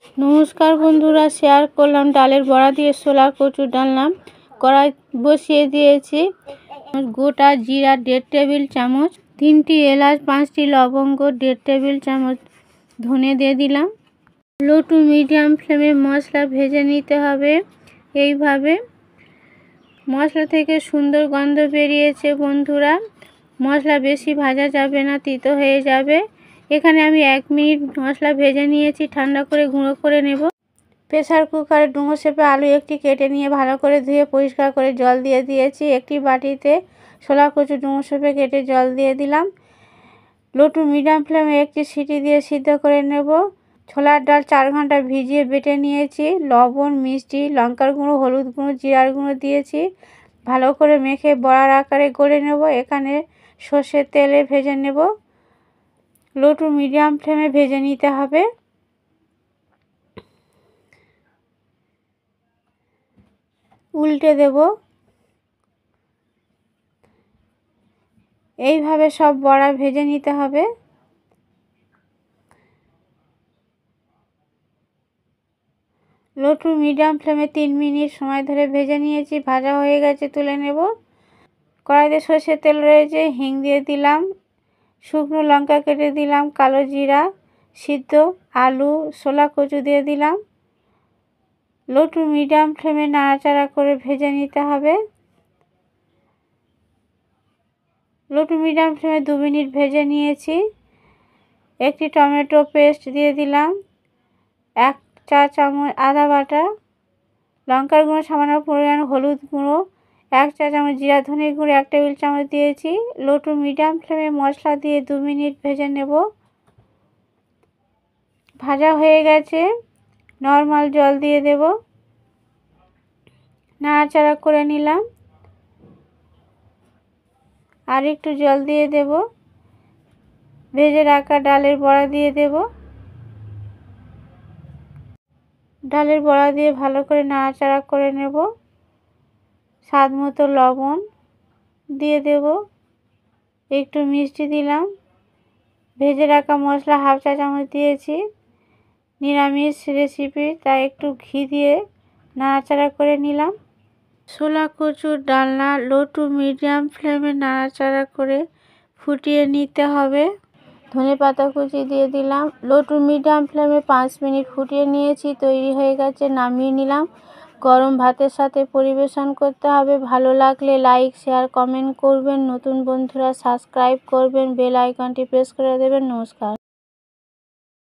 নমস্কার বন্ধুরা, শেয়ার করলাম ডালের বড়া দিয়ে ছোলা কচুর ডালনা। কড়াই বসিয়ে দিয়েছি। গোটা জিরা 1.5 টেবিল চামচ, 3টি এলাচ, 5টি লবঙ্গ, 1.5 টেবিল চামচ ধনে দিয়ে দিলাম। লো টু মিডিয়াম ফ্লেমে মশলা ভেজে নিতে হবে। এইভাবে মশলা থেকে সুন্দর গন্ধ বেরিয়েছে বন্ধুরা। মশলা বেশি ভাজা যাবে না, তিতো হয়ে যাবে। এখানে আমি 1 মিনিট মশলা ভেজে নিয়েছি, ঠান্ডা করে গুঁড়ো করে নেব। প্রেসার কুকারে ডুমো শেপে আলু একটি কেটে নিয়ে ভালো করে ধুয়ে পরিষ্কার করে জল দিয়ে দিয়েছি। একটি বাটিতে ছোলা কচু ডুমো শেপে কেটে জল দিয়ে দিলাম। লো টু মিডিয়াম ফ্লেমে একটি সিটি দিয়ে সিদ্ধ করে নেব। ছোলার ডাল 4 ঘন্টা ভিজিয়ে বেটে নিয়েছি। লবণ, মিষ্টি, লঙ্কার গুঁড়ো, হলুদ গুঁড়ো, জিরার গুঁড়ো দিয়েছি। ভালো করে মেখে বড়ার আকারে গড়ে নেব। এখানে সর্ষের তেলে ভেজে নেব। লো টু মিডিয়াম ফ্লেমে ভেজে নিতে হবে। উল্টে দেব। এইভাবে সব বড়া ভেজে নিতে হবে। লো টু মিডিয়াম ফ্লেমে 3 মিনিট সময় ধরে ভেজে নিয়েছি। ভাজা হয়ে গেছে, তুলে নেব। কড়াইতে সর্ষের তেল রয়েছে, হিং দিয়ে দিলাম, শুকনো লঙ্কা কেটে দিলাম, কালো জিরা, সিদ্ধ আলু, ছোলা কচু দিয়ে দিলাম। লো টু মিডিয়াম ফ্লেমে নাড়াচাড়া করে ভেজে নিতে হবে। লো টু মিডিয়াম ফ্লেমে 2 মিনিট ভেজে নিয়েছি। একটি টমেটো পেস্ট দিয়ে দিলাম, 1 চা চামচ আদা বাটা, লঙ্কার গুঁড়ো সামান্য পরিমাণ, হলুদ গুঁড়ো 1 চা চামচ, জিরা ধনে গুঁড়ো 1 টেবিল চামচ দিয়েছি। লো টু মিডিয়াম ফ্লেমে মশলা দিয়ে 2 মিনিট ভেজে নেব। ভাজা হয়ে গেছে, নরমাল জল দিয়ে দেব। নাড়াচাড়া করে নিলাম। আর একটু জল দিয়ে দেব। ভেজে রাখা ডালের বড়া দিয়ে দেব। ডালের বড়া দিয়ে ভালো করে নাড়াচাড়া করে নেব। স্বাদ মতো লবণ দিয়ে দেব, একটু মিষ্টি দিলাম। ভেজে রাখা মশলা 1/2 চা চামচ দিয়েছি। নিরামিষ রেসিপি, তাই একটু ঘি দিয়ে নাড়াচাড়া করে নিলাম। ছোলা কচুর ডালনা লো টু মিডিয়াম ফ্লেমে নাড়াচাড়া করে ফুটিয়ে নিতে হবে। ধনেপাতা কুচি দিয়ে দিলাম। লো টু মিডিয়াম ফ্লেমে 5 মিনিট ফুটিয়ে নিয়েছি। তৈরি হয়ে গেছে, নামিয়ে নিলাম। গরম ভাতের সাথে পরিবেশন করতে হবে। ভালো লাগলে লাইক, শেয়ার, কমেন্ট করবেন। নতুন বন্ধুরা সাবস্ক্রাইব করবেন, বেল আইকনটি প্রেস করে দেবেন। নমস্কার।